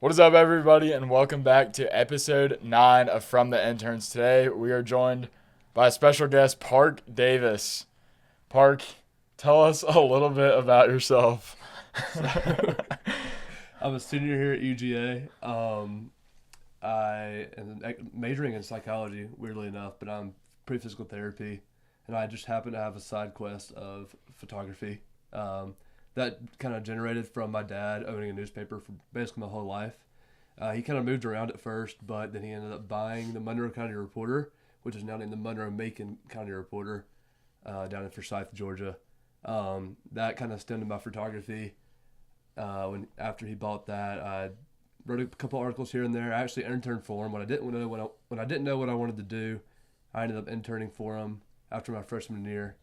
What is up, everybody, and welcome back to episode 9 of From the Interns. Today, we are joined by a special guest, Park Davis. Park, tell us a little bit about yourself. I'm a senior here at UGA. I am majoring in psychology, weirdly enough, but I'm pre-physical therapy, and I just happen to have a side quest of photography. That kind of generated from my dad owning a newspaper for basically my whole life. He kind of moved around at first, but then he ended up buying the Monroe County Reporter, which is now named the Monroe-Macon County Reporter, down in Forsyth, Georgia. That kind of stemmed my photography. After he bought that, I wrote a couple articles here and there. I actually interned for him when I didn't know what I wanted to do. I ended up interning for him after my freshman year,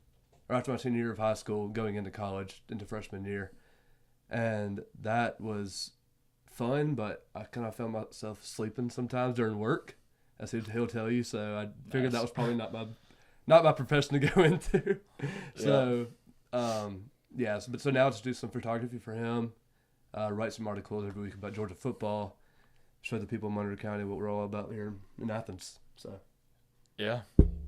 or after my senior year of high school, going into college into freshman year, and that was fun. But I kind of found myself sleeping sometimes during work, as he'll tell you. So I figured that was probably not my profession to go into. So so now I just do some photography for him. Write some articles every week about Georgia football, show the people in Monroe County what we're all about here in Athens. So, Yeah,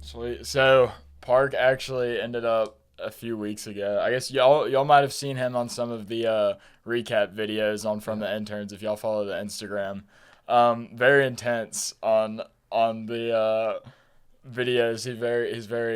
sweet. So, Park actually ended up a few weeks ago. I guess y'all might have seen him on some of the recap videos on From the Interns if y'all follow the Instagram. Very intense on the videos. He's very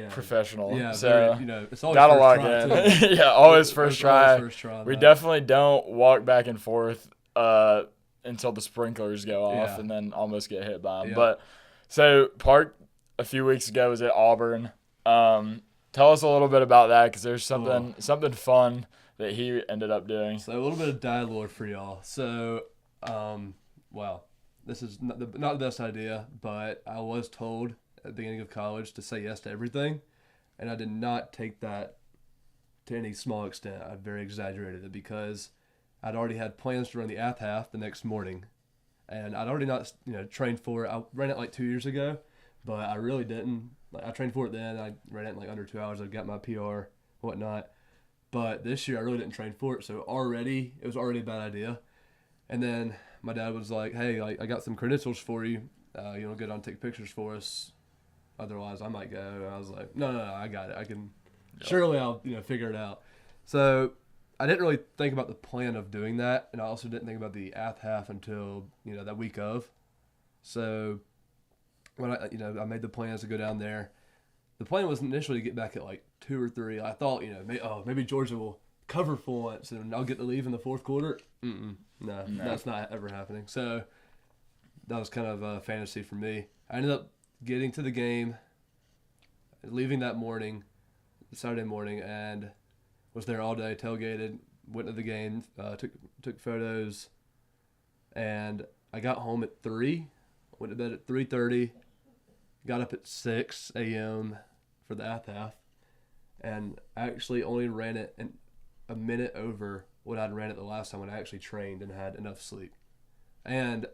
professiontional. Yeah, so it's always gotta first log try, in. too. Yeah, always first It's try. always first try on We that. definitely don't walk back and forth until the sprinklers go off Yeah. and then almost get hit by them. Yeah. But so Park a few weeks ago was at Auburn. Tell us a little bit about that because there's something fun that he ended up doing. So a little bit of dialogue for y'all. So, this is not the best idea, but I was told at the beginning of college to say yes to everything, and I did not take that to any small extent. I very exaggerated it because I'd already had plans to run the Ath Half the next morning, and I'd already not trained for it. I ran it like 2 years ago, but I really didn't. Like, I trained for it then. I ran it in like under 2 hours. I got my PR, whatnot. But this year I really didn't train for it, so it was already a bad idea. And then my dad was like, "Hey, I got some credentials for you. You want to go down and take pictures for us? Otherwise, I might go." And I was like, "No, I got it. I can. Surely I'll figure it out." So I didn't really think about the plan of doing that, and I also didn't think about the Ath Half until that week of. So when I made the plans to go down there, the plan was initially to get back at like 2 or 3. I thought maybe Georgia will cover for once and I'll get to leave in the fourth quarter. No, that's not ever happening. So that was kind of a fantasy for me. I ended up getting to the game, leaving that morning, Saturday morning, and was there all day, tailgated, went to the game, took photos, and I got home at 3, went to bed at 3:30, got up at 6 a.m. for the Ath Half, and actually only ran it in a minute over what I'd ran it the last time when I actually trained and had enough sleep. And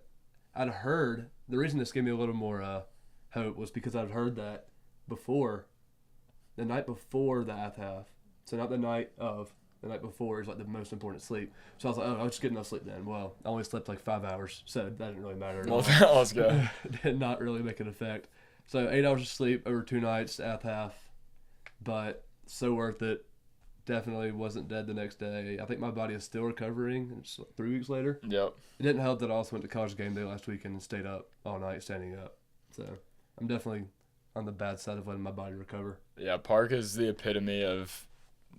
I'd heard, the reason this gave me a little more hope was because I'd heard that the night before the Ath Half, so not the night of, the night before is like the most important sleep. So I was like, I'll just get enough sleep then. Well, I only slept like 5 hours, so that didn't really matter at all. Let's go. Did not really make an effect. So 8 hours of sleep over 2 nights, Ath Half, but so worth it. Definitely wasn't dead the next day. I think my body is still recovering. It's 3 weeks later. Yep. It didn't help that I also went to college game day last weekend and stayed up all night standing up. So I'm definitely on the bad side of letting my body recover. Yeah, Park is the epitome of,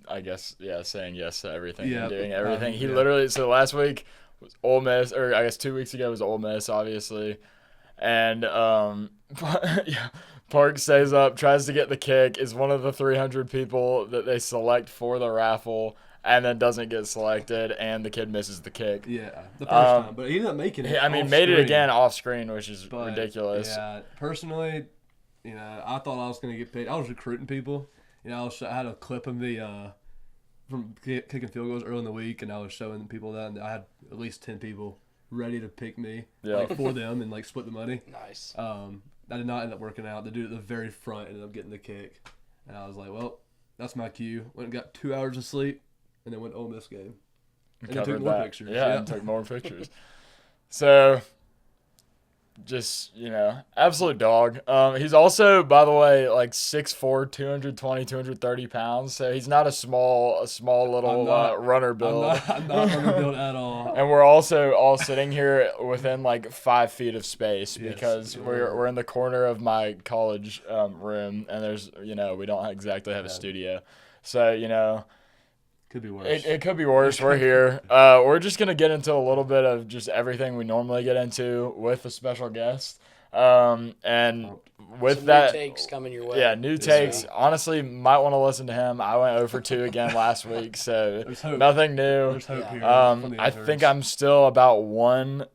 I guess, saying yes to everything and doing Yeah, everything. He literally, so last week was Ole Miss, or I guess 2 weeks ago was Ole Miss, obviously. And Park stays up, tries to get the kick, is one of the 300 people that they select for the raffle, and then doesn't get selected, and the kid misses the kick. Yeah, the first time. But he ended up making it. Made it again off screen, which is ridiculous. Yeah, personally, I thought I was going to get paid. I was recruiting people. I had a clip of me from kicking field goals early in the week, and I was showing people that, and I had at least 10 people ready to pick me for them and split the money. Nice. That did not end up working out. The dude at the very front ended up getting the kick, and I was like, well, that's my cue. Went and got 2 hours of sleep, and then went to Ole Miss game. And they took more pictures. Yeah, and took more pictures. So, just, absolute dog. He's also, by the way, like 6'4", 220, 230 pounds. So he's not a small little runner build. I'm not runner build at all. And we're also all sitting here within like 5 feet of space because we're in the corner of my college room, and there's we don't exactly have a studio, so could be worse. It could be worse. We're here. We're just gonna get into a little bit of just everything we normally get into with a special guest, and with some that, new takes coming your way. Yeah, new takes. Honestly, might want to listen to him. I went 0 for 2 again last week, so nothing new. There's hope here. I think I'm still about one.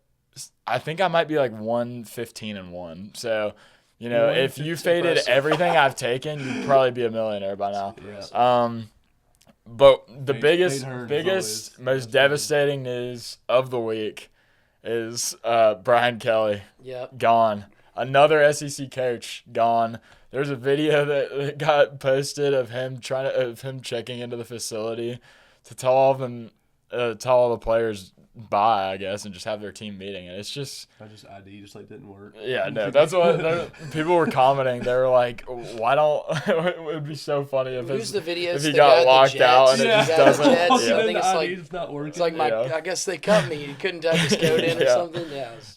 I think I might be like 1-15-1. So, if you faded everything I've taken, you'd probably be a millionaire by now. Yeah. But the biggest, most devastating news of the week is Brian Kelly. Yep. Gone. Another SEC coach gone. There's a video that got posted of him checking into the facility to tell all the players bye, I guess, and just have their team meeting. And it's just ID didn't work. Yeah, no, that's what people were commenting. They were like, "Why don't?" It would be so funny if he got locked out and it just doesn't. I think it's like it's not working. It's like I guess they cut me. You couldn't type his code in or something.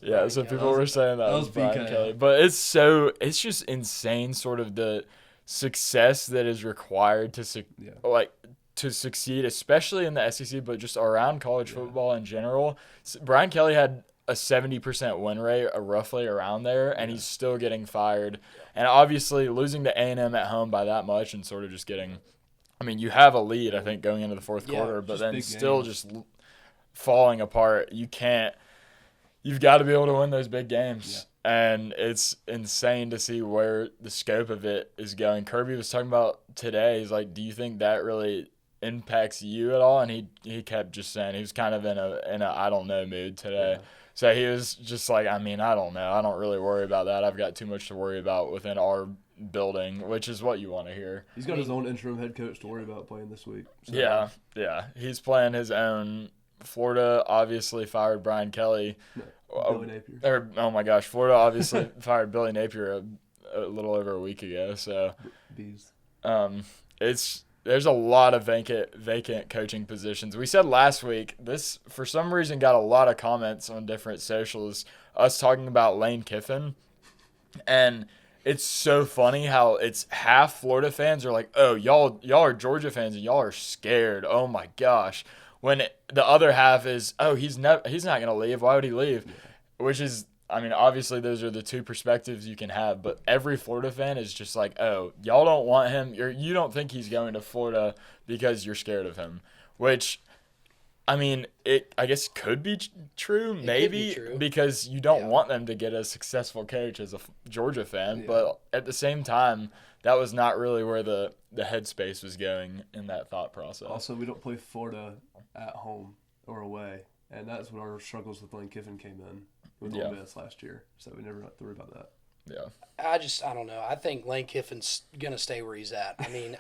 Yeah. So people were saying that was Brian Kelly, but it's just insane, sort of the success that is required to succeed, especially in the SEC, but just around college football in general. Brian Kelly had a 70% win rate, roughly around there, and he's still getting fired. And obviously losing to A&M at home by that much and sort of just getting – I mean, you have a lead, I think, going into the fourth quarter, but then still just falling apart. You've got to be able to win those big games. Yeah. And it's insane to see where the scope of it is going. Kirby was talking about today, he's like, do you think that really – impacts you at all? And he kept just saying he was kind of in a I don't know mood today. Yeah. So he was just like, I mean, I don't know. I don't really worry about that. I've got too much to worry about within our building, which is what you want to hear. He's got his own interim head coach to worry about playing this week. So. Yeah. He's playing his own. Florida obviously fired Brian Kelly. Billy Napier. Oh my gosh, Florida obviously fired Billy Napier a little over a week ago. So Bees. There's a lot of vacant coaching positions. We said last week, this for some reason got a lot of comments on different socials, us talking about Lane Kiffin. And it's so funny how it's half Florida fans are like, oh, y'all are Georgia fans and y'all are scared. Oh my gosh. When the other half is, oh, he's not going to leave. Why would he leave? Yeah. Which is, I mean, obviously those are the two perspectives you can have, but every Florida fan is just like, oh, y'all don't want him. You don't think he's going to Florida because you're scared of him, which, I mean, I guess could be true, maybe, because you don't want them to get a successful coach as a Georgia fan, but at the same time, that was not really where the headspace was going in that thought process. Also, we don't play Florida at home or away, and that's when our struggles with Lane Kiffin came in. With Ole Miss last year, so we never have to worry about that. Yeah. I don't know. I think Lane Kiffin's going to stay where he's at. I mean,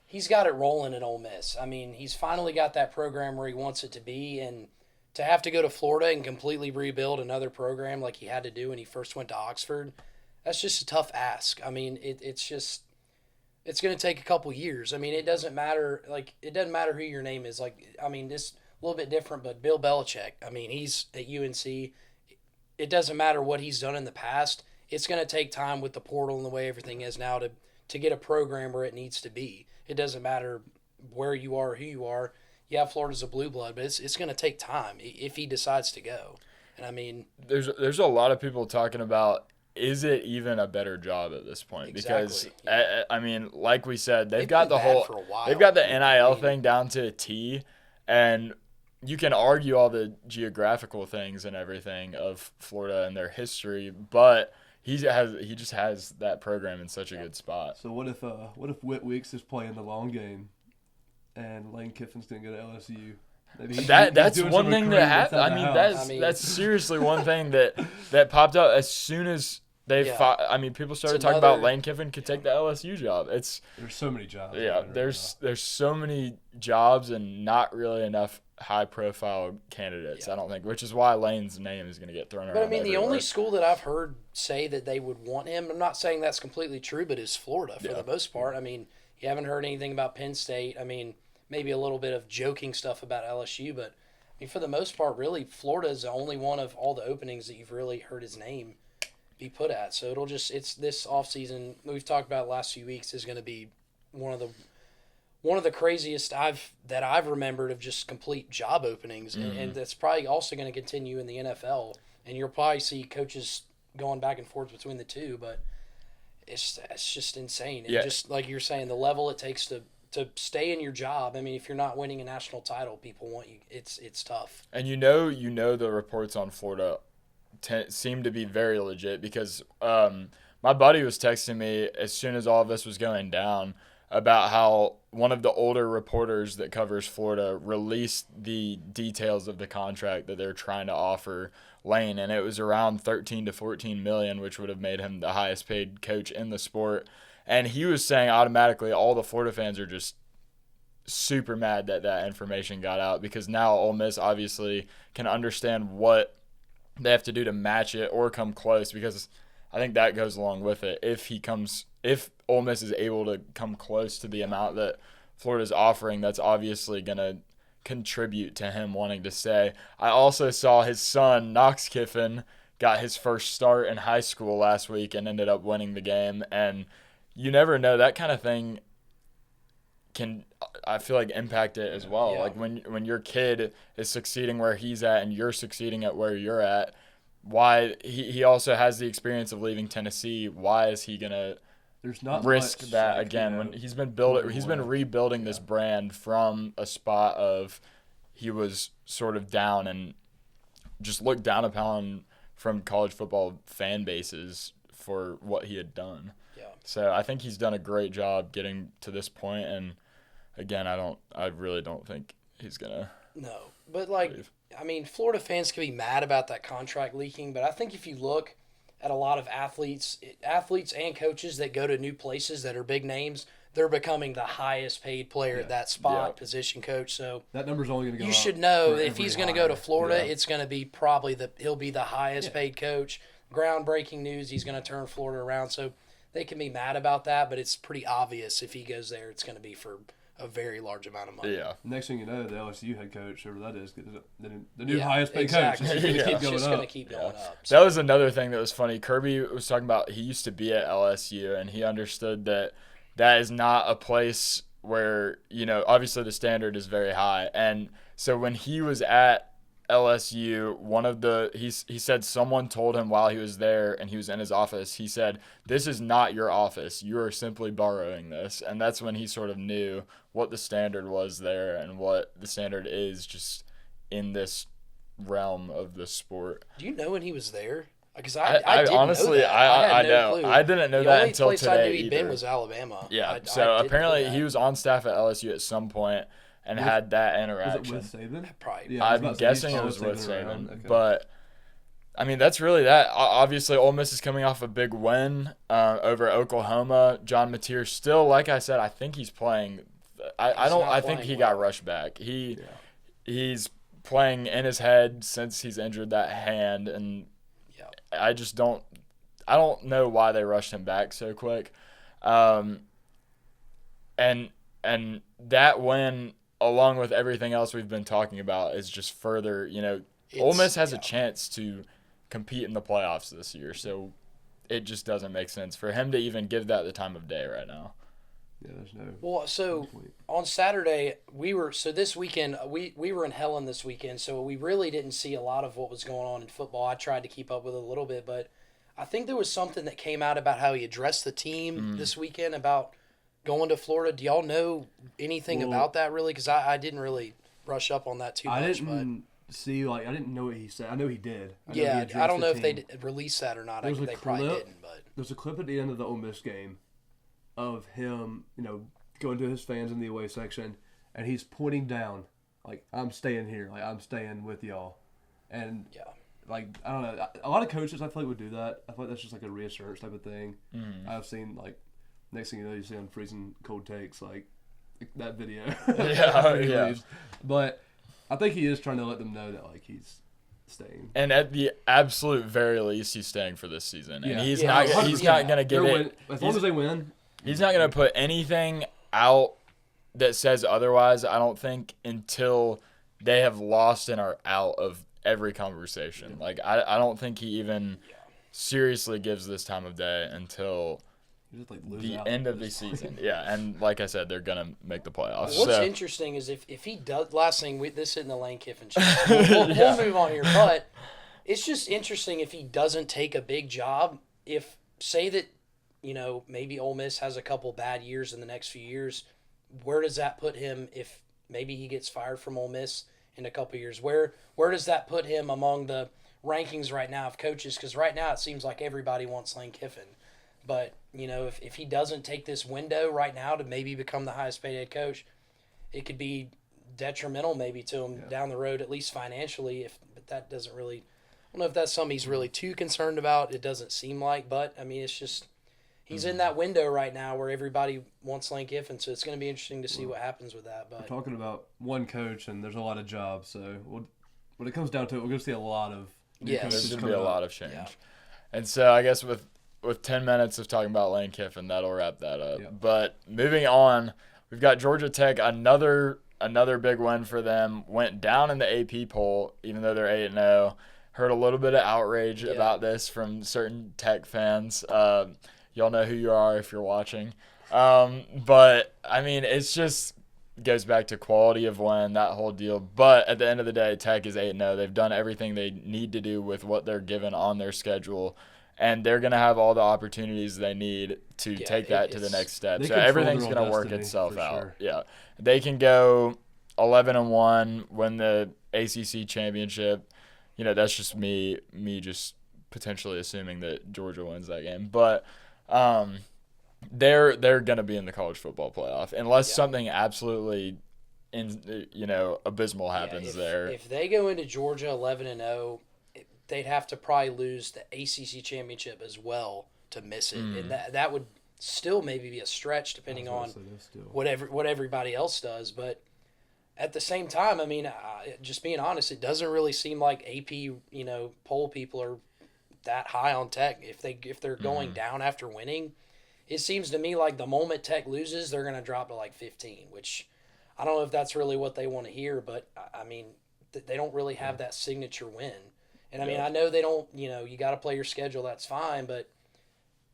he's got it rolling at Ole Miss. I mean, he's finally got that program where he wants it to be, and to have to go to Florida and completely rebuild another program like he had to do when he first went to Oxford, that's just a tough ask. I mean, it's going to take a couple years. I mean, it doesn't matter who your name is. Like, I mean, this – a little bit different, but Bill Belichick, I mean, he's at UNC. It doesn't matter what he's done in the past. It's going to take time with the portal and the way everything is now to get a program where it needs to be. It doesn't matter where you are or who you are. Yeah, Florida's a blue blood, but it's going to take time if he decides to go. And, I mean, there's a lot of people talking about, is it even a better job at this point? Exactly. Because, I mean, like we said, they've got the NIL thing down to a T, and you can argue all the geographical things and everything of Florida and their history, but he just has that program in such a good spot. So what if Whit Weeks is playing the long game, and Lane Kiffin's going to go to LSU? That's one thing that happened. I mean, that's seriously one thing that popped up as soon as I mean, people started It's talking about another- Lane Kiffin could take the LSU job. It's There's so many jobs. yeah, out there there's so many jobs and not really enough high profile candidates. Yeah. I don't think, which is why Lane's name is going to get thrown around. But I mean, the everywhere. only school that I've heard say that they would want him, I'm not saying that's completely true, but is Florida for the most part. I mean, you haven't heard anything about Penn State. I mean, maybe a little bit of joking stuff about LSU, but I mean, for the most part, really, Florida is the only one of all the openings that you've really heard his name be put at. So it's this offseason, we've talked about the last few weeks, is going to be one of the craziest that I've remembered of just complete job openings, and that's probably also going to continue in the NFL. And you'll probably see coaches going back and forth between the two, but it's just insane. And just like you're saying, the level it takes to stay in your job. I mean, if you're not winning a national title, people want you. It's tough. And you know the reports on Florida seem to be very legit because my buddy was texting me as soon as all of this was going down about how one of the older reporters that covers Florida released the details of the contract that they're trying to offer Lane, and it was around 13 to 14 million, which would have made him the highest paid coach in the sport. And he was saying automatically all the Florida fans are just super mad that that information got out because now Ole Miss obviously can understand what they have to do to match it or come close, because I think that goes along with it. If Ole Miss is able to come close to the amount that Florida's offering, that's obviously going to contribute to him wanting to stay. I also saw his son, Knox Kiffin, got his first start in high school last week and ended up winning the game. And you never know, that kind of thing can, I feel like, impact it as well. Yeah. Like when your kid is succeeding where he's at and you're succeeding at where you're at, why he also has the experience of leaving Tennessee. Why is he gonna There's not risk much, that like, again you know, when he's been rebuilding this brand from a spot of he was sort of down and just looked down upon from college football fan bases for what he had done. Yeah. So I think he's done a great job getting to this point, and again, I really don't think he's gonna. No, but like, leave. I mean, Florida fans can be mad about that contract leaking, but I think if you look at a lot of athletes and coaches that go to new places that are big names, they're becoming the highest paid player at that spot, position coach. So that number's only going to go you up should know for that if every he's going to go to hire. Florida, it's going to be probably he'll be the highest paid coach. Groundbreaking news, he's going to turn Florida around. So they can be mad about that, but it's pretty obvious if he goes there, it's going to be for a very large amount of money. Yeah. Next thing you know, the LSU head coach, whoever that is, the new Yeah, highest paid exactly. coach. It's just going to keep It's going just up. going to keep going up. That was another thing that was funny. Kirby was talking about he used to be at LSU, and he understood that that is not a place where, obviously the standard is very high. And so when he was at LSU, he said someone told him while he was there and he was in his office, he said, "This is not your office. You are simply borrowing this." And that's when he sort of knew what the standard was there and what the standard is just in this realm of the sport. Do you know when he was there? Because I didn't honestly, know that. I had no know. clue. I didn't know the that only until place today I knew he'd been either. was Alabama. Yeah. I So didn't know apparently that. he was on staff at LSU at some point and had that Was interaction. it with Saban? Probably. Yeah, I was I'm about to say, he's guessing it followed was with Saban around. Saban, Okay. but I mean that's really that. Obviously, Ole Miss is coming off a big win over Oklahoma. John Mateer still, like I said, I think he's playing. I think he got rushed back. He's playing in his head since he's injured that hand, and I just don't. I don't know why they rushed him back so quick, and that win, along with everything else we've been talking about, is just further. Ole Miss has a chance to compete in the playoffs this year, so it just doesn't make sense for him to even give that the time of day right now. Yeah, there's no. Well, so on Saturday this weekend we were in Helen this weekend, so we really didn't see a lot of what was going on in football. I tried to keep up with it a little bit, but I think there was something that came out about how he addressed the team this weekend about going to Florida. Do y'all know anything about that really? Because I didn't really brush up on that too much. I didn't I didn't know what he said. I know he did. I don't know if they released that or not. There's They probably didn't, but there's a clip at the end of the Ole Miss game of him, going to his fans in the away section, and he's pointing down, like, "I'm staying here, like, I'm staying with y'all." And like I don't know. A lot of coaches I feel like would do that. I feel like that's just like a reassurance type of thing. I've seen like next thing you know, you see on freezing cold takes like that video. Yeah. But I think he is trying to let them know that like he's staying. And at the absolute very least, he's staying for this season. And he's not 100%. going to give it. As long as they win. He's not going to put anything out that says otherwise, I don't think, until they have lost and are out of every conversation. Like, I don't think he even seriously gives this time of day until just, like, the end of the season. Yeah, and like I said, they're going to make the playoffs. What's interesting is if he does – last thing, this isn't the Lane Kiffin show. We'll move on here. But it's just interesting if he doesn't take a big job. If – say that, you know, maybe Ole Miss has a couple bad years in the next few years, where does that put him if maybe he gets fired from Ole Miss in a couple years? Where does that put him among the rankings right now of coaches? Because right now it seems like everybody wants Lane Kiffin. But, you know, if he doesn't take this window right now to maybe become the highest paid head coach, it could be detrimental maybe to him down the road, at least financially. But that doesn't really – I don't know if that's something he's really too concerned about. It doesn't seem like. But, I mean, it's just – he's in that window right now where everybody wants Lane Kiffin, so it's going to be interesting to see what happens with that. But we're talking about one coach, and there's a lot of jobs. So when it comes down to it, we're going to see a lot of there's going to be a lot of change. Yeah. And so I guess with 10 minutes of talking about Lane Kiffin, that'll wrap that up. Yeah. But moving on, we've got Georgia Tech, another big win for them. Went down in the AP poll, even though they're 8-0. Heard a little bit of outrage about this from certain Tech fans. Y'all know who you are if you're watching. But, I mean, it's just goes back to quality of win, that whole deal. But at the end of the day, Tech is 8-0. They've done everything they need to do with what they're given on their schedule. And they're going to have all the opportunities they need to take that to the next step. So everything's going to work itself out. Sure. Yeah. They can go 11-1, win the ACC championship. You know, that's just me just potentially assuming that Georgia wins that game. But they're going to be in the college football playoff unless something absolutely abysmal happens there. If they go into Georgia 11-0, they'd have to probably lose the ACC championship as well to miss it, and that would still maybe be a stretch depending on what everybody else does. But at the same time, I mean, just being honest, it doesn't really seem like AP poll people are that high on Tech. If they're going down after winning, it seems to me like the moment Tech loses, they're going to drop to like 15, which I don't know if that's really what they want to hear, but I mean, they don't really have that signature win. And I mean, I know they don't, you got to play your schedule, that's fine, but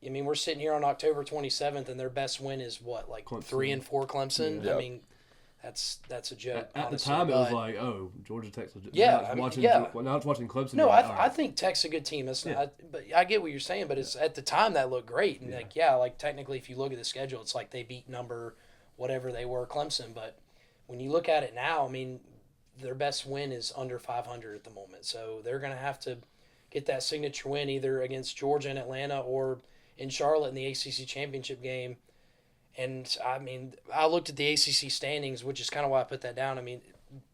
I mean, we're sitting here on October 27th and their best win is what, like Clemson. 3-4 Clemson? Yeah. I mean, that's a joke. At the time, it was like, oh, Georgia Tech's legit. Yeah, now it's watching Clemson. No, I think Tech's a good team. But I get what you're saying, but it's at the time that looked great. And technically, if you look at the schedule, it's like they beat number whatever they were, Clemson. But when you look at it now, I mean, their best win is under 500 at the moment. So they're going to have to get that signature win either against Georgia and Atlanta or in Charlotte in the ACC championship game. And, I mean, I looked at the ACC standings, which is kind of why I put that down. I mean,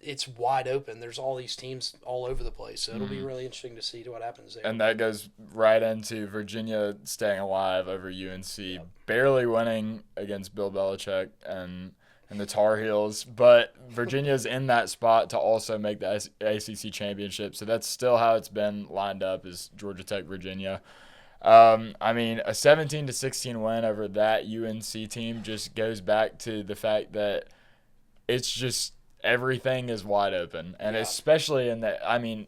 it's wide open. There's all these teams all over the place. So it'll be really interesting to see what happens there. And that goes right into Virginia staying alive over UNC, barely winning against Bill Belichick and the Tar Heels. But Virginia's in that spot to also make the ACC championship. So that's still how it's been lined up is Georgia Tech, Virginia. I mean, a 17-16 win over that UNC team just goes back to the fact that it's just everything is wide open. And especially in that, I mean,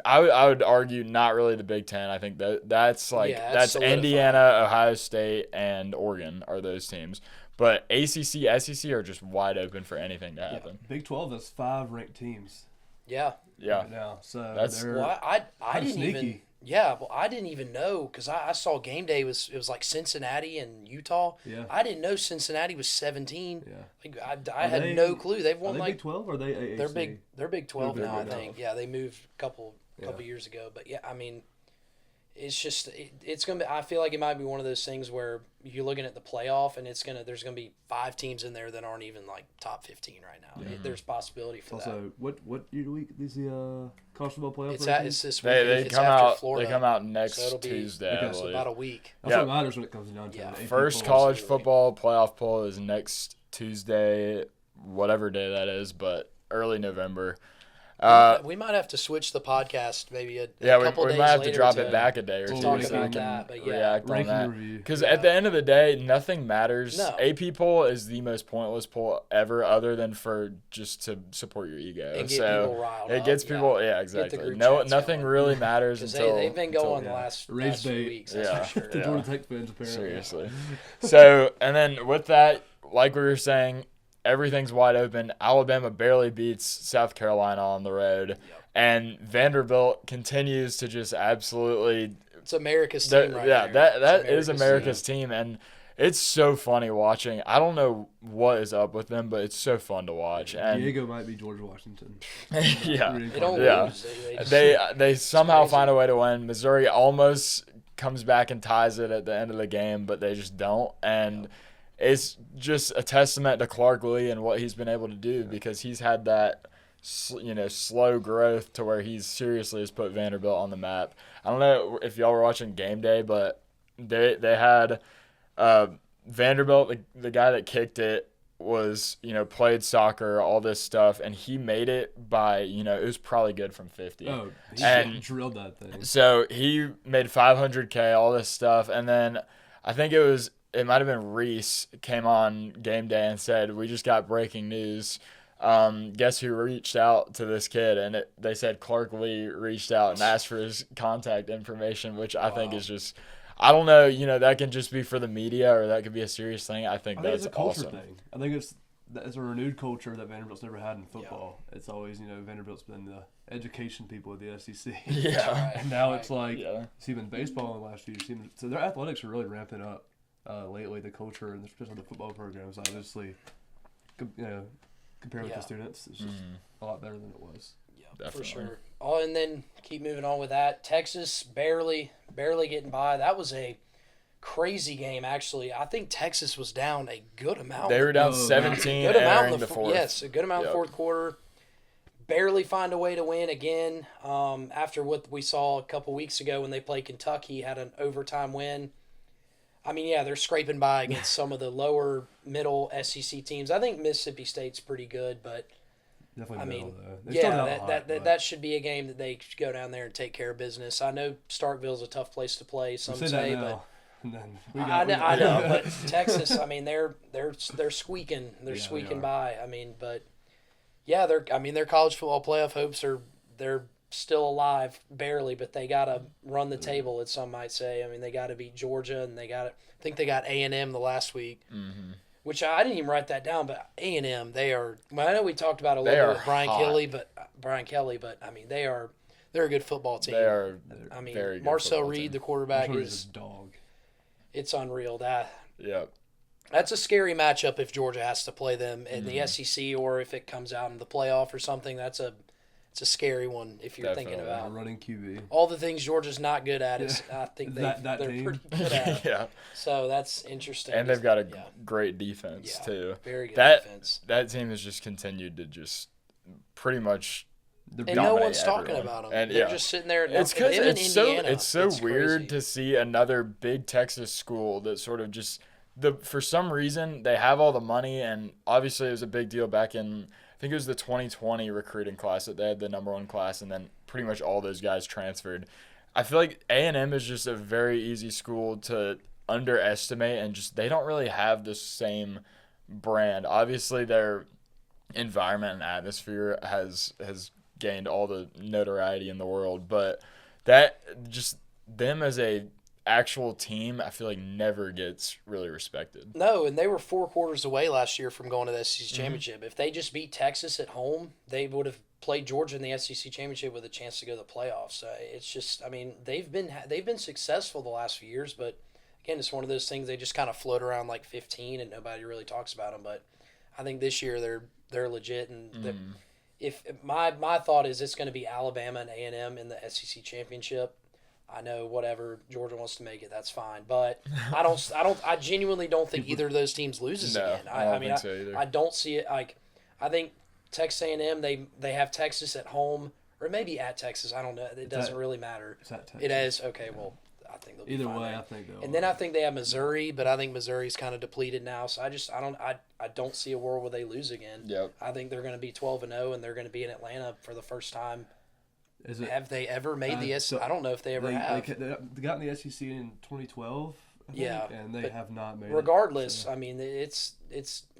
I would argue not really the Big Ten. I think that's Indiana, Ohio State, and Oregon are those teams. But ACC, SEC are just wide open for anything to happen. Big 12 has 5 ranked teams. Yeah. Right now. So that's I didn't sneaky. even. Yeah, well, I didn't even know because I saw game day it was like Cincinnati and Utah. Yeah. I didn't know Cincinnati was 17. Yeah. Like, I had no clue. They've won Big 12 or are they AAC? They're Big 12 now, I think. Yeah, they moved a couple years ago. But yeah, I mean, it's just it's gonna be. I feel like it might be one of those things where you're looking at the playoff and there's gonna be 5 teams in there that aren't even like top 15 right now. There's possibility for that. Also, what year do we is the college football playoff? It's this week. They it's come after out. Florida, They come out next so it'll be Tuesday. I so believe. about a week. That's what matters when it comes down to Yeah. it. AP First polls. college football playoff poll is next Tuesday, whatever day that is, but early November. We might have to switch the podcast maybe a Yeah, couple we days might have later to drop it back a day or We'll two talk so we about can that, but yeah. react on Ranking that. review. Because at the end of the day, nothing matters. No. AP poll is the most pointless poll ever, other than for just to support your ego. And get so people riled it up, gets yeah. people, Get the exactly. group No, chats nothing going. really matters Because until they've been going the yeah. last Rage few bait. weeks, that's Yeah. for sure. The Yeah. Georgia Tech fans apparently. Seriously. So, and then with that, like we were saying, everything's wide open. Alabama barely beats South Carolina on the road. And Vanderbilt continues to just absolutely It's America's team right yeah, there. that It's is America's team, and it's so funny watching. I don't know what is up with them, but it's so fun to watch. And Diego might be George Washington. yeah, They don't Yeah. lose. They just- they somehow crazy. find a way to win. Missouri almost comes back and ties it at the end of the game, but they just don't. And it's just a testament to Clark Lee and what he's been able to do because he's had that slow growth to where he's seriously has put Vanderbilt on the map. I don't know if y'all were watching game day, but they had Vanderbilt, the guy that kicked it was, played soccer, all this stuff, and he made it by, it was probably good from 50. Oh, he And- drilled that thing. So he made 500K, all this stuff, and then I think it might have been Reese came on game day and said, "We just got breaking news. Guess who reached out to this kid?" And they said Clark Lee reached out and asked for his contact information, which I think is just, I don't know, that can just be for the media or that could be a serious thing. I think I think that's it's a culture awesome. thing. I think it's a renewed culture that Vanderbilt's never had in football. It's always, Vanderbilt's been the education people of the SEC. Yeah. Right, And now right. it's like, Yeah. see, in baseball in the last few years, so their athletics are really ramping up lately. The culture and especially the football programs, obviously, compared with Yeah. the students, it's just a lot better than it was. Yeah, Definitely. for sure. Oh, and then keep moving on with that. Texas barely getting by. That was a crazy game, actually. I think Texas was down a good amount. They were down Oh, 17 good amount entering in the fourth. Yes, a good amount in Yep. fourth quarter. Barely find a way to win again. After what we saw a couple weeks ago when they played Kentucky, had an overtime win. I mean, yeah, they're scraping by against some of the lower middle SEC teams. I think Mississippi State's pretty good, but Definitely I middle, mean, though. They started out that, hot, that, but that should be a game that they should go down there and take care of business. I know Starkville's a tough place to play, we some say say, that but now. And then I know, but Texas, I mean, they're squeaking, they squeaking are. by. I mean, but yeah, their college football playoff hopes they're still alive barely, but they gotta run the table, as some might say. I mean, they gotta beat Georgia, and I think they got A&M the last week, which I didn't even write that down, but A&M, they are. Well, I know we talked about it a They little bit are with Brian hot. Kelly, but I mean, they're a good football team. They are I mean, very good Marcel football Reed, team. the quarterback, Marshall's a dog. it's unreal. Yep. That's a scary matchup if Georgia has to play them in Mm-hmm. the SEC or if it comes out in the playoff or something. It's a scary one if you're thinking Definitely. about Running QB. all the things Georgia's not good at. I think That they're team. pretty good at. Yeah. So that's interesting. And they've got a Yeah. great defense, Yeah. too. Very good that, defense. That team has just continued to just pretty much They're And no dominate one's talking everyone. about them. And, They're yeah. just sitting there. It's because them in it's Indiana. so weird crazy. to see another big Texas school that sort of just for some reason they have all the money, and obviously it was a big deal back in, I think it was the 2020 recruiting class that they had the number 1 class, and then pretty much all those guys transferred. I feel like A&M is just a very easy school to underestimate, and just they don't really have the same brand. Obviously their environment and atmosphere has gained all the notoriety in the world, but that just them as a actual team, I feel like never gets really respected. No, and they were 4 quarters away last year from going to the SEC Mm-hmm. championship. If they just beat Texas at home, they would have played Georgia in the SEC championship with a chance to go to the playoffs. It's just, I mean, they've been successful the last few years, but again, it's one of those things they just kind of float around like 15 and nobody really talks about them. But I think this year they're legit, and if my thought is it's going to be Alabama and A&M in the SEC championship. I know whatever Georgia wants to make it, that's fine. But I genuinely don't think either of those teams loses No, again. I don't think so either. I don't see it. Like, I think Texas A&M, they have Texas at home or maybe at Texas. I don't know. It doesn't really matter. It's at Texas. It is okay. Well, I think they'll be Either fine way, there. I think they'll. And then I think they have Missouri, but I think Missouri's kind of depleted now. So I don't see a world where they lose again. Yep. I think they're going to be 12-0, and they're going to be in Atlanta for the first time. Have they ever made the SEC? I don't know if they ever have. They got in the SEC in 2012. I think, Yeah, and they have not made regardless, it. So. I mean, it's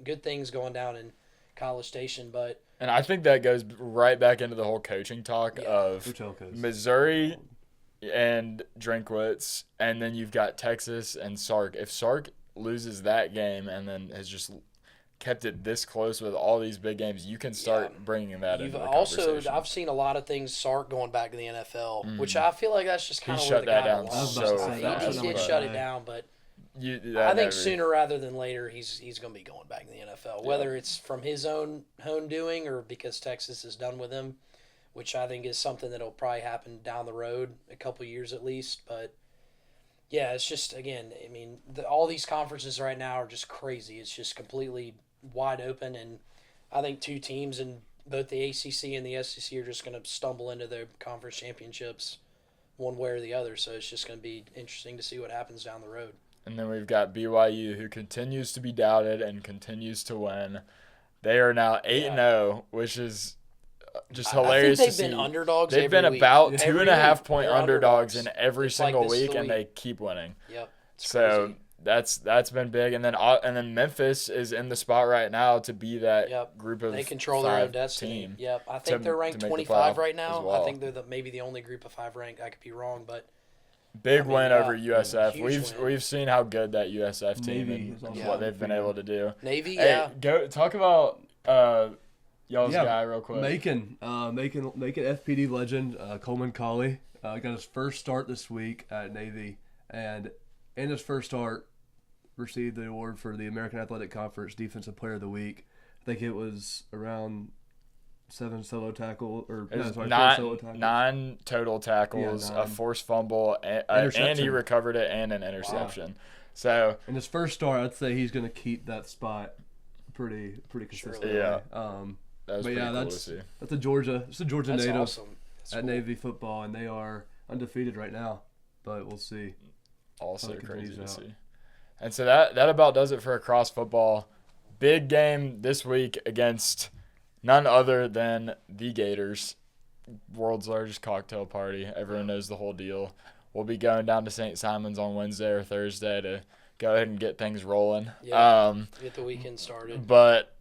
good things going down in College Station, but And I think that goes right back into the whole coaching talk of Missouri and Drinkwitz, and then you've got Texas and Sark. If Sark loses that game and then has just kept it this close with all these big games, you can start bringing that into the conversation. I've seen a lot of things Sark going back to the NFL, which I feel like that's just kind of where the shut that guy down belongs. so fast. He did shut it down, but I think sooner rather than later he's going to be going back to the NFL, whether it's from his own doing or because Texas is done with him, which I think is something that'll probably happen down the road, a couple years at least. But yeah, it's just, again, I mean, all these conferences right now are just crazy. It's just completely wide open, and I think two teams in both the ACC and the SEC are just going to stumble into their conference championships one way or the other. So it's just going to be interesting to see what happens down the road. And then we've got BYU, who continues to be doubted and continues to win. They are now 8-0, which is just hilarious. I think they've been underdogs. They've been about 2.5 point underdogs in every single week, and they keep winning. Yep. So that's been big, and then Memphis is in the spot right now to be that group of they control their own destiny. Team. Yep, I think they're ranked 25 right now. Well. I think they're maybe the only group of 5 ranked. I could be wrong, but big win over USF. Huge win. We've seen how good that USF team Navy and what they've been able to do. Navy, Go talk about y'all's guy real quick. Macon FPD legend Coleman Colley got his first start this week at Navy, and in his first start received the award for the American Athletic Conference Defensive Player of the Week. I think it was around 7 solo tackle or nine total tackles, a forced fumble, and he recovered it and an interception. Wow. So in his first start, I'd say he's going to keep that spot pretty consistently. Yeah. That was pretty cool to see. That's a Georgia native awesome. at Navy football, and they are undefeated right now. But we'll see. Also crazy to see. And so that about does it for Across Football. Big game this week against none other than the Gators, world's largest cocktail party. Everyone knows the whole deal. We'll be going down to St. Simon's on Wednesday or Thursday to go ahead and get things rolling. Yeah, get the weekend started. But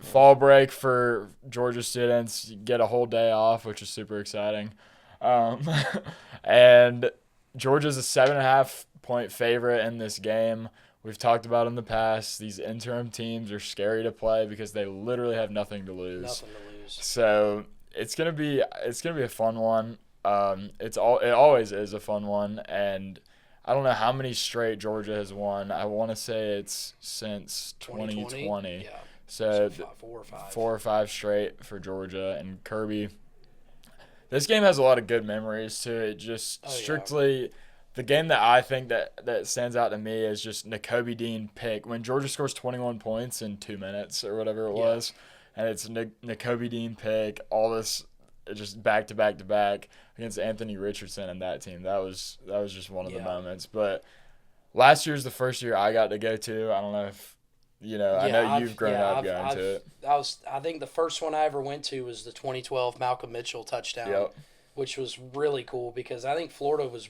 fall break for Georgia students, you get a whole day off, which is super exciting. And Georgia's a 7.5-point favorite in this game. We've talked about in the past, these interim teams are scary to play because they literally have nothing to lose. So it's gonna be a fun one. It always is a fun one, and I don't know how many straight Georgia has won. I want to say it's since 2020. Yeah. So 4 or 5 straight for Georgia and Kirby. This game has a lot of good memories to it. Just strictly, the game that I think that stands out to me is just Nakobe Dean pick. When Georgia scores 21 points in 2 minutes or whatever it was, and it's Nakobe Dean pick, all this just back to back to back against Anthony Richardson and that team. That was just one of the moments. But last year's the first year I got to go to. I don't know if I know you've grown up going to it. I think the first one I ever went to was the 2012 Malcolm Mitchell touchdown, which was really cool because I think Florida was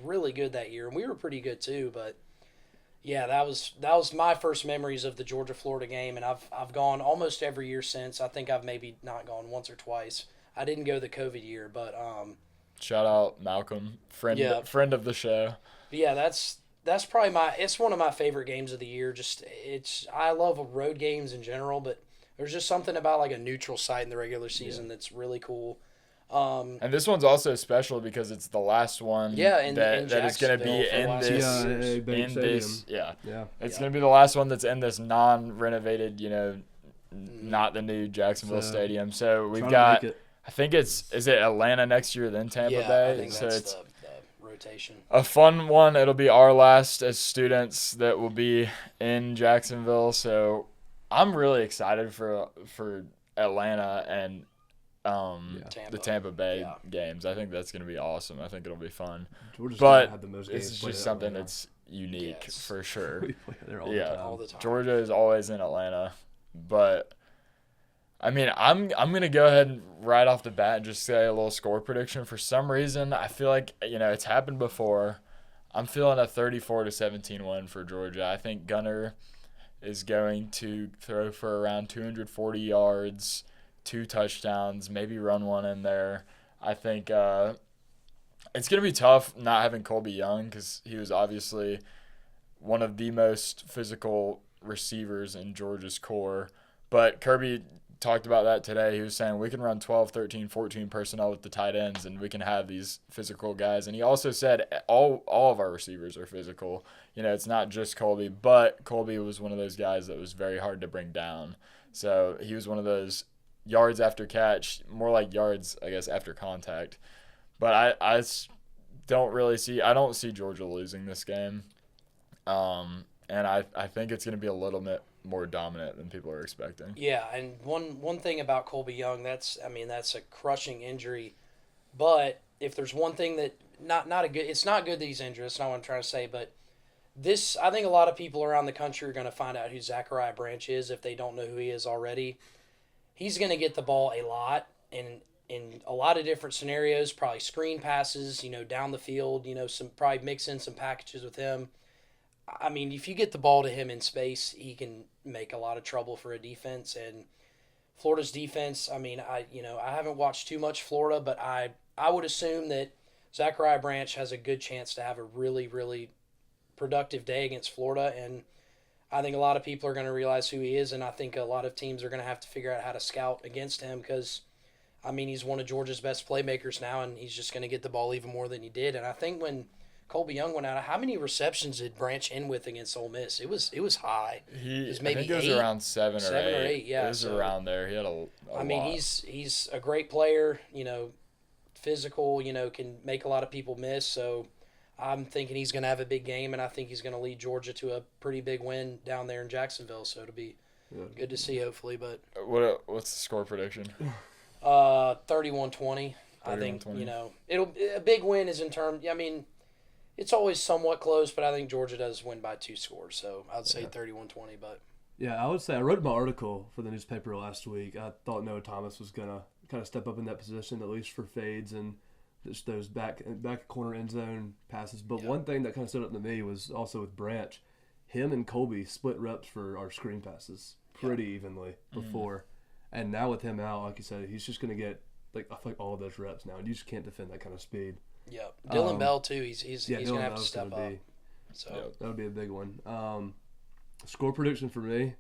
really good that year, and we were pretty good too. But yeah, that was my first memories of the Georgia-Florida game, and I've gone almost every year since. I think I've maybe not gone once or twice. I didn't go the COVID year, but shout out Malcolm, friend of the show. But yeah, that's probably it's one of my favorite games of the year. I love road games in general, but there's just something about like a neutral site in the regular season that's really cool. And this one's also special because it's the last one that is going to be in this. It's going to be the last one that's in this non-renovated, not the new Jacksonville Stadium. So we've got, I think is it Atlanta next year, then Tampa Bay? I think rotation. A fun one. It'll be our last as students that will be in Jacksonville. So I'm really excited for Atlanta and the Tampa Bay games. I think that's going to be awesome. I think it'll be fun. Georgia's But have the most games it's played just at something Atlanta. that's unique for sure. We play there all the time. Georgia is always in Atlanta, but I mean, I'm gonna go ahead and right off the bat and just say a little score prediction. For some reason, I feel like it's happened before. I'm feeling a 34-17 win for Georgia. I think Gunner is going to throw for around 240 yards, 2 touchdowns, maybe run one in there. I think it's going to be tough not having Colby Young because he was obviously one of the most physical receivers in Georgia's core. But Kirby talked about that today. He was saying we can run 12, 13, 14 personnel with the tight ends, and we can have these physical guys. And he also said all of our receivers are physical. It's not just Colby, but Colby was one of those guys that was very hard to bring down. So he was one of those yards after catch, more like yards, I guess, after contact. But I don't see Georgia losing this game. And I think it's going to be a little bit more dominant than people are expecting. Yeah, and one thing about Colby Young, that's a crushing injury. But if there's one thing that it's not good that he's injured. That's not what I'm trying to say. But I think a lot of people around the country are going to find out who Zachariah Branch is if they don't know who he is already. He's going to get the ball a lot in a lot of different scenarios, probably screen passes, down the field, probably mix in some packages with him. I mean, if you get the ball to him in space, he can make a lot of trouble for a defense. And Florida's defense, I mean, I haven't watched too much Florida, but I would assume that Zachariah Branch has a good chance to have a really, really productive day against Florida. And I think a lot of people are going to realize who he is, and I think a lot of teams are going to have to figure out how to scout against him because, I mean, he's one of Georgia's best playmakers now, and he's just going to get the ball even more than he did. And I think when Colby Young went out, how many receptions did Branch end with against Ole Miss? It was high. It was maybe I think it was around 7 or 8. Yeah, it was around there. He had a I mean, lot. he's a great player. Physical. Can make a lot of people miss. So I'm thinking he's going to have a big game, and I think he's going to lead Georgia to a pretty big win down there in Jacksonville. So it'll be good to see, hopefully. But what's the score prediction? 31-20. I think 31-20. it'll a big win is in terms. I mean, it's always somewhat close, but I think Georgia does win by 2 scores. So I'd say 31-20. But yeah, I would say I wrote my article for the newspaper last week. I thought Noah Thomas was gonna kind of step up in that position, at least for fades and just those back corner end zone passes. But one thing that kind of stood up to me was also with Branch, him and Colby split reps for our screen passes pretty evenly before, and now with him out, like you said, he's just gonna get I feel like all of those reps now, and you just can't defend that kind of speed. Yeah, Dylan Bell too. He's gonna have to step up. So that would be a big one. Score prediction for me,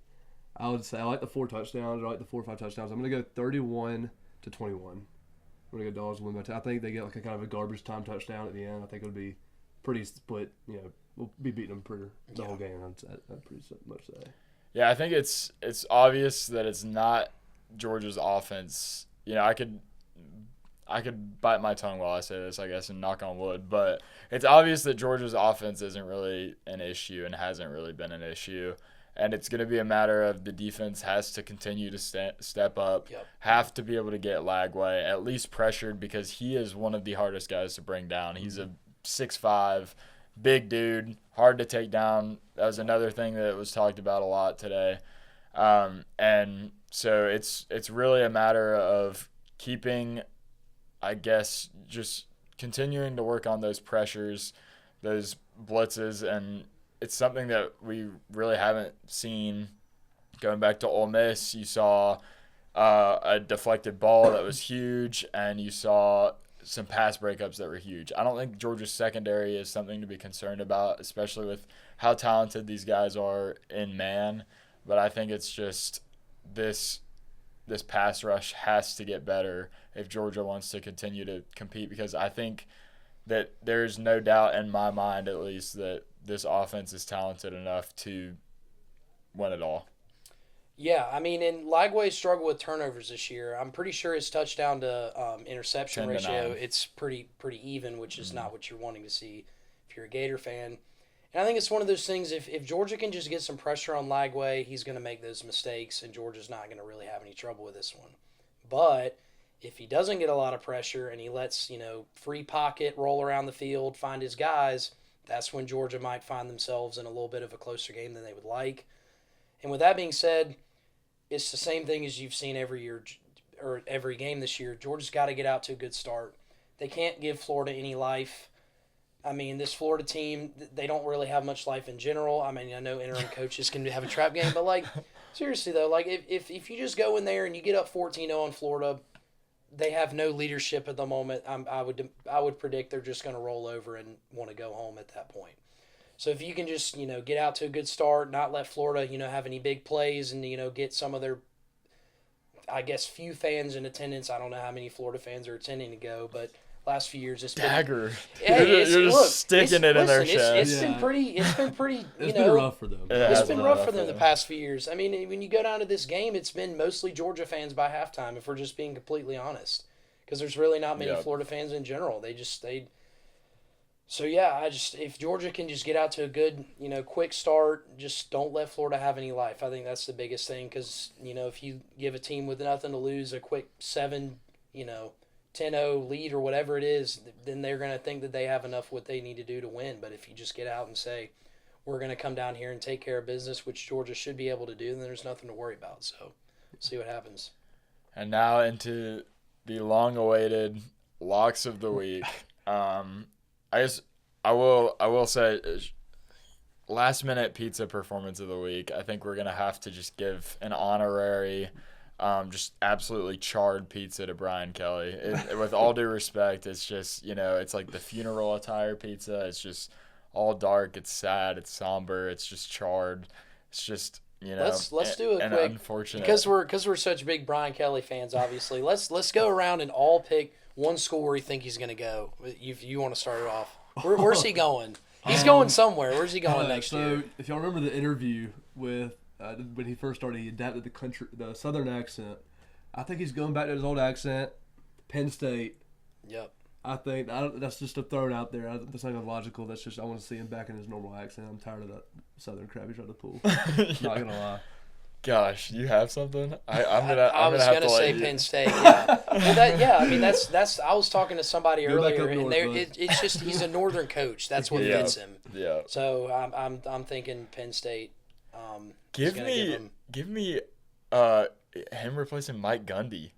I would say I like the 4 touchdowns. I like the 4 or 5 touchdowns. I'm gonna go 31-21. I'm gonna go Dogs win by 10. I think they get like a kind of a garbage time touchdown at the end. I think it'll be pretty split. We'll be beating them for the whole game. I'd pretty much say. Yeah, I think it's obvious that it's not Georgia's offense. I could bite my tongue while I say this, I guess, and knock on wood, but it's obvious that Georgia's offense isn't really an issue and hasn't really been an issue. And it's going to be a matter of the defense has to continue to step up, have to be able to get Lagway, at least pressured, because he is one of the hardest guys to bring down. He's a 6'5", big dude, hard to take down. That was another thing that was talked about a lot today. And so it's really a matter of keeping, I guess, just continuing to work on those pressures, those blitzes, and it's something that we really haven't seen. Going back to Ole Miss, you saw a deflected ball that was huge, and you saw some pass breakups that were huge. I don't think Georgia's secondary is something to be concerned about, especially with how talented these guys are in man. But I think it's just this pass rush has to get better if Georgia wants to continue to compete, because I think that there's no doubt in my mind, at least, that this offense is talented enough to win it all. Yeah, I mean, and Lagway struggled with turnovers this year. I'm pretty sure his touchdown to interception 10 to ratio 9. it's pretty even, which is not what you're wanting to see if you're a Gator fan. And I think it's one of those things. If Georgia can just get some pressure on Lagway, he's going to make those mistakes, and Georgia's not going to really have any trouble with this one. But if he doesn't get a lot of pressure and he lets free pocket roll around the field, find his guys, that's when Georgia might find themselves in a little bit of a closer game than they would like. And with that being said, it's the same thing as you've seen every year or every game this year. Georgia's got to get out to a good start. They can't give Florida any life. I mean, this Florida team, they don't really have much life in general. I mean, I know interim coaches can have a trap game, but, like, seriously, though, like, if you just go in there and you get up 14-0 on Florida, they have no leadership at the moment. I would predict they're just going to roll over and want to go home at that point. So if you can just, get out to a good start, not let Florida, have any big plays and, get some of their, I guess, few fans in attendance. I don't know how many Florida fans are attending to go, but last few years it's been Dagger. Hey, You're just sticking it in their listen, chest. It's been pretty, It's been rough for them. It's been rough for them the past few years. I mean, when you go down to this game, it's been mostly Georgia fans by halftime, if we're just being completely honest. Because there's really not many Florida fans in general. So, yeah, if Georgia can just get out to a good, quick start, just don't let Florida have any life. I think that's the biggest thing because, if you give a team with nothing to lose a quick 7, 10-0 lead or whatever it is, then they're going to think that they have enough what they need to do to win. But if you just get out and say, we're going to come down here and take care of business, which Georgia should be able to do, then there's nothing to worry about. So, see what happens. And now into the long-awaited locks of the week. I will say last minute pizza performance of the week. I think we're gonna have to just give an honorary, just absolutely charred pizza to Brian Kelly. With all due respect, it's just it's like the funeral attire pizza. It's just all dark. It's sad. It's somber. It's just charred. It's just let's do a quick unfortunate because we're such big Brian Kelly fans. Obviously, let's go around and all pick one school where you think he's gonna go. You want to start it off? Where's he going? He's going somewhere. Where's he going next year? So, if y'all remember the interview with when he first started, he adapted the Southern accent. I think he's going back to his old accent, Penn State. Yep. I think that's just a throw out there. That's not even logical. That's just I want to see him back in his normal accent. I'm tired of that Southern crap he's trying to pull. Not gonna lie. Gosh, you have something? I was gonna say Penn State. Yeah. Well, I mean that's. I was talking to somebody earlier, and it's just he's a Northern coach. That's what fits him. Yeah. So I'm thinking Penn State. Give me him replacing Mike Gundy.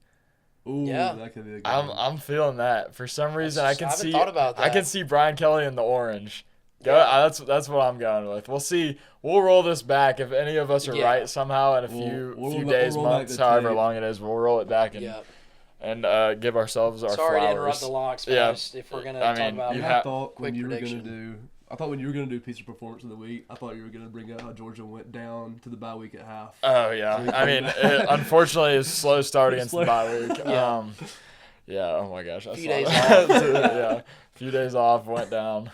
Ooh, yeah. That could be a good I'm feeling that. For some reason, I haven't thought about that. I can see Brian Kelly in the orange. That's what I'm going with. We'll see. We'll roll this back if any of us are right somehow in a few days, months, however long it is. We'll roll it back and give ourselves our Sorry flowers. to interrupt the locks, but if we're gonna talk about when you were gonna do pizza performance of the week, I thought you were gonna bring up how Georgia went down to the bye week at half. Oh yeah, I mean, unfortunately, it's a slow start against the bye week. Oh my gosh, a few days off. Yeah, a few days off, went down.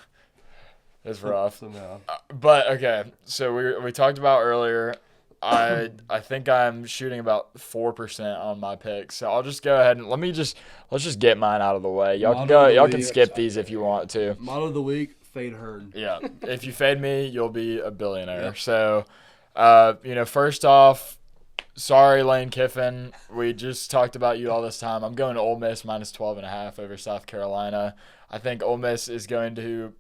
It's rough. But okay, so we talked about earlier. I think I'm shooting about 4% on my picks. So I'll just go ahead and let's just get mine out of the way. Y'all can skip these if you want to. Motto of the week: fade Hearn. Yeah, if you fade me, you'll be a billionaire. Yep. So, first off, sorry Lane Kiffin. We just talked about you all this time. I'm going to Ole Miss minus 12.5 over South Carolina. I think Ole Miss is going to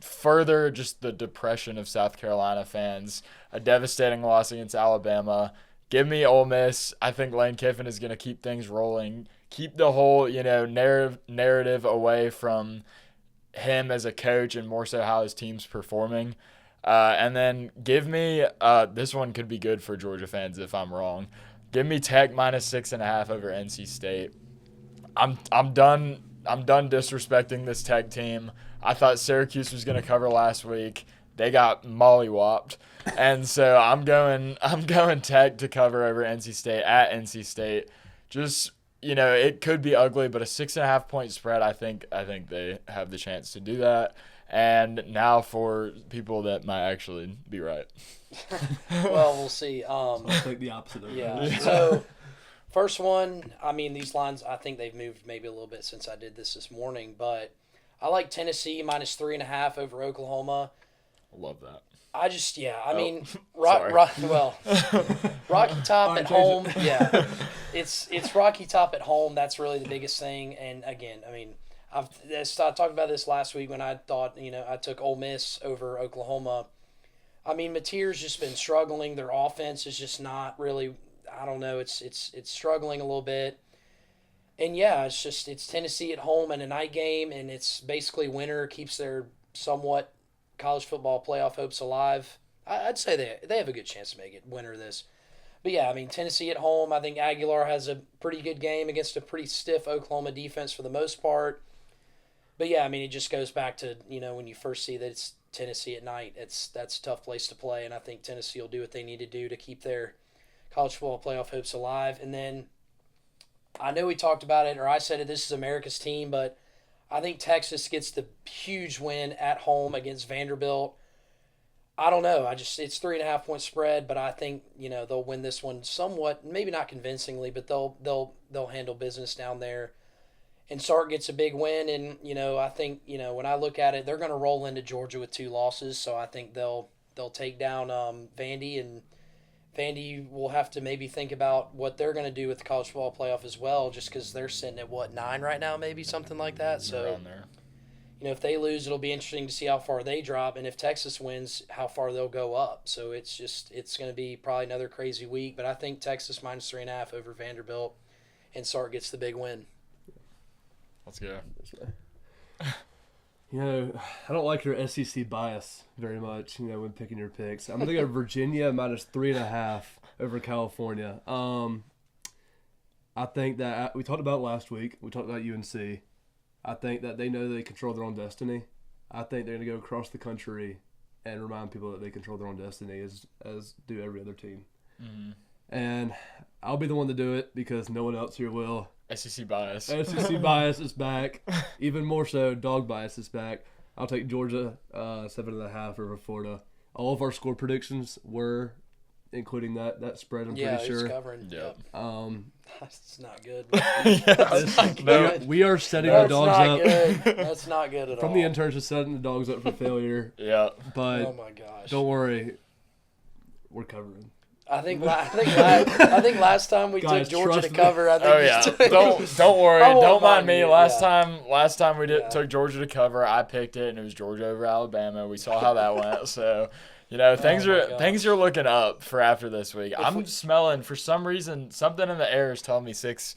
further just the depression of South Carolina fans. A devastating loss against Alabama. Give me Ole Miss. I think Lane Kiffin is going to keep things rolling. Keep the whole, narrative away from him as a coach and more so how his team's performing. And then give me this one could be good for Georgia fans if I'm wrong. Give me Tech minus 6.5 over NC State. I'm done disrespecting this Tech team. I thought Syracuse was going to cover last week. They got mollywopped. And so I'm going Tech to cover over NC State at NC State. Just, it could be ugly, but a 6.5 point spread, I think they have the chance to do that. and now for people that might actually be right. Well, we'll see. I'll take the opposite of Yeah. that. So, first one, I mean, these lines, I think they've moved maybe a little bit since I did this morning, but I like Tennessee minus 3.5 over Oklahoma. Love that. I just, I mean, sorry. Rocky Top at change home. Yeah, it's Rocky Top at home. That's really the biggest thing. And again, I mean, I talked about this last week when I thought, I took Ole Miss over Oklahoma. I mean, Mateer's just been struggling. Their offense is just not really. I don't know. It's struggling a little bit. And yeah, it's Tennessee at home and a night game, and it's basically winner keeps their somewhat college football playoff hopes alive. I'd say they have a good chance to make it winner of this. But yeah, I mean, Tennessee at home, I think Aguilar has a pretty good game against a pretty stiff Oklahoma defense for the most part. But yeah, I mean, it just goes back to, when you first see that it's Tennessee at night, that's a tough place to play, and I think Tennessee will do what they need to do to keep their college football playoff hopes alive. And then I know we talked about it, or I said it, this is America's team, but I think Texas gets the huge win at home against Vanderbilt. I don't know. It's 3.5 point spread, but I think they'll win this one somewhat, maybe not convincingly, but they'll handle business down there. And Sark gets a big win, and I think when I look at it, they're going to roll into Georgia with 2 losses, so I think they'll take down Vandy, and Vandy will have to maybe think about what they're going to do with the college football playoff as well, just because they're sitting at 9 right now, maybe something like that. So Around there. if they lose, it'll be interesting to see how far they drop, and if Texas wins, how far they'll go up. So it's going to be probably another crazy week, but I think Texas minus 3.5 over Vanderbilt, and Sark gets the big win. Let's go. I don't like your SEC bias very much, when picking your picks. I'm going to go Virginia minus 3.5 over California. I think that we talked about it last week. We talked about UNC. I think that they know they control their own destiny. I think they're going to go across the country and remind people that they control their own destiny as do every other team. Mm-hmm. And I'll be the one to do it because no one else here will. SEC bias. SEC bias is back. Even more so, dog bias is back. I'll take Georgia 7.5 over Florida. All of our score predictions were including that spread, I'm pretty sure. Yeah, covering. Yep. That's not good. That's not good. We are setting the dogs up. Good. That's not good at all. From the interns to setting the dogs up for failure. Yeah. But oh my gosh. Don't worry. We're covering. I think last time we Guys, took Georgia to trust me. cover. I think Oh yeah. Don't worry. I won't Don't mind me. you, Last yeah. time we took Georgia to cover, I picked it and it was Georgia over Alabama. We saw how that went. So, things are looking up for after this week. I'm smelling for some reason something in the air is telling me 6-0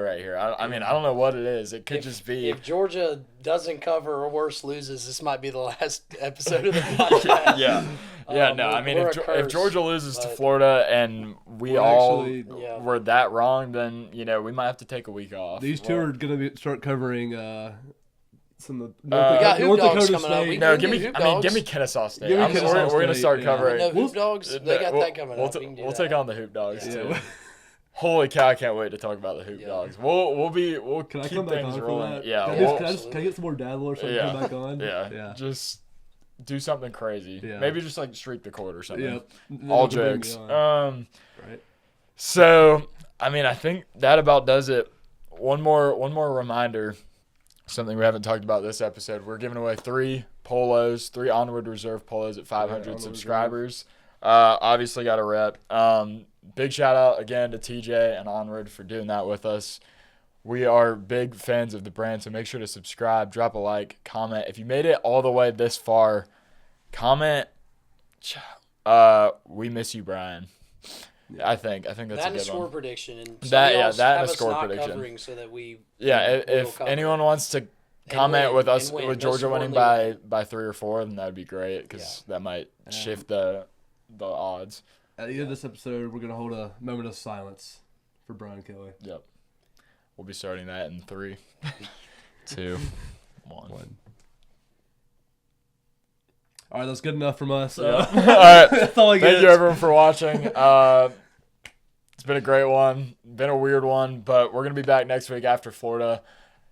right here. I mean, I don't know what it is. It could just be if Georgia doesn't cover or worse loses, this might be the last episode of the podcast. Yeah. Yeah, no. I mean, if Georgia loses to but- Florida and we We're all actually- Yeah. were that wrong, then we might have to take a week off. These two are going to start covering some of We got Hoop North Dogs Dakota coming up. State. We No, can give do me. Hoop I mean, Dogs. give me Kennesaw State. Give me We're Kennesaw going to State, start yeah. covering. No, Hoop Dogs, they got that coming up. We can do We'll that. take on the Hoop Dogs Yeah. too. Holy cow! I can't wait to talk about the Hoop Yeah. Dogs. We'll Can I keep come back things on for rolling. that? Yeah, Can I get some more Dadler or something Yeah. come back on? yeah. Just do something crazy. Yeah. Maybe just like streak the court or something. Yep. All That'll bring me jokes. on. Right. So I mean, I think that about does it. One more reminder. Something we haven't talked about this episode. We're giving away 3 polos, 3 Onward Reserve polos at 500 Onward subscribers. Obviously got a rep. Big shout out again to TJ and Onward for doing that with us. We are big fans of the brand, so make sure to subscribe, drop a like, comment. If you made it all the way this far, comment. We miss you, Brian. I think that's That a and a good score one. prediction. And That and have a us score not prediction. covering so that we If will cover. anyone wants to comment win, with us and win. with Most Georgia winning importantly, by 3 or 4, then that'd be great because that might shift the odds. At the end of this episode, we're going to hold a moment of silence for Brian Kelly. Yep. We'll be starting that in 3, 2, 1. All right, that's good enough from us. All right. That's all I get. Thank you everyone for watching. It's been a great one. Been a weird one, but we're gonna be back next week after Florida.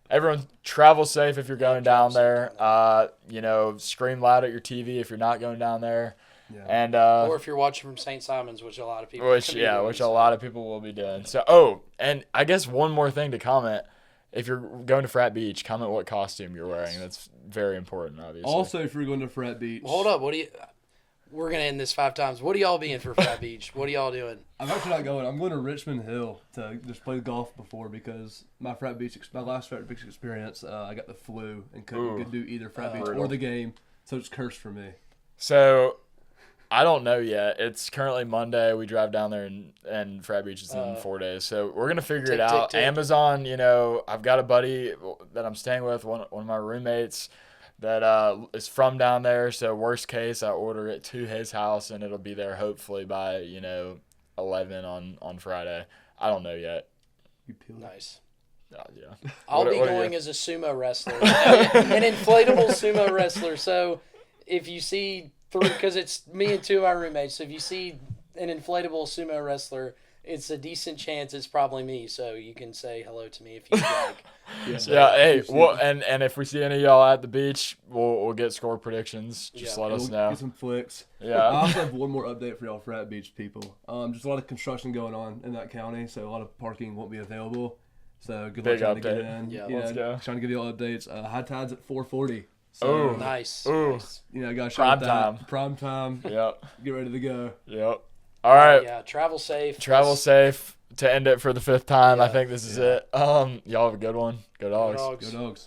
everyone travel safe if you're going down there. down Scream loud at your TV if you're not going down there. Yeah. And or if you're watching from St. Simon's, which a lot of people which a lot of people will be doing. So, and I guess one more thing to comment. If you're going to Frat Beach, comment what costume you're wearing. That's very important, obviously. Also, if you're going to Frat Beach. Well, hold up. We're going to end this 5 times. What are y'all being for Frat Beach? What are y'all doing? I'm actually not going. I'm going to Richmond Hill to just play golf before because my last Frat Beach experience, I got the flu and couldn't do either Frat Beach or the game. So it's cursed for me. So, I don't know yet. It's currently Monday. We drive down there and Frat Beach is in 4 days. So we're gonna figure it out. Amazon, I've got a buddy that I'm staying with, one of my roommates that is from down there. So worst case, I order it to his house and it'll be there hopefully by 11 on Friday. I don't know yet. You peeled. Nice. Yeah. I'll be going as a sumo wrestler, an inflatable sumo wrestler. So if you see because it's me and 2 of my roommates. So if you see an inflatable sumo wrestler, it's a decent chance it's probably me. So you can say hello to me if you'd like. Hey, and if we see any of y'all at the beach, we'll get score predictions. Just let us know. Get some flicks. Yeah. I also have one more update for y'all Frat Beach people. Just a lot of construction going on in that county, so a lot of parking won't be available. So good luck trying to get in. Yeah, let's go. Trying to give you all updates. High tide's at 4:40. So, nice. Nice. Guys, prime time. Prime time. Yep. Get ready to go. Yep. All right. Yeah. Travel safe. Travel safe to end it for the 5th time. I think this is it. Y'all have a good one. Go Dogs. Go Dogs.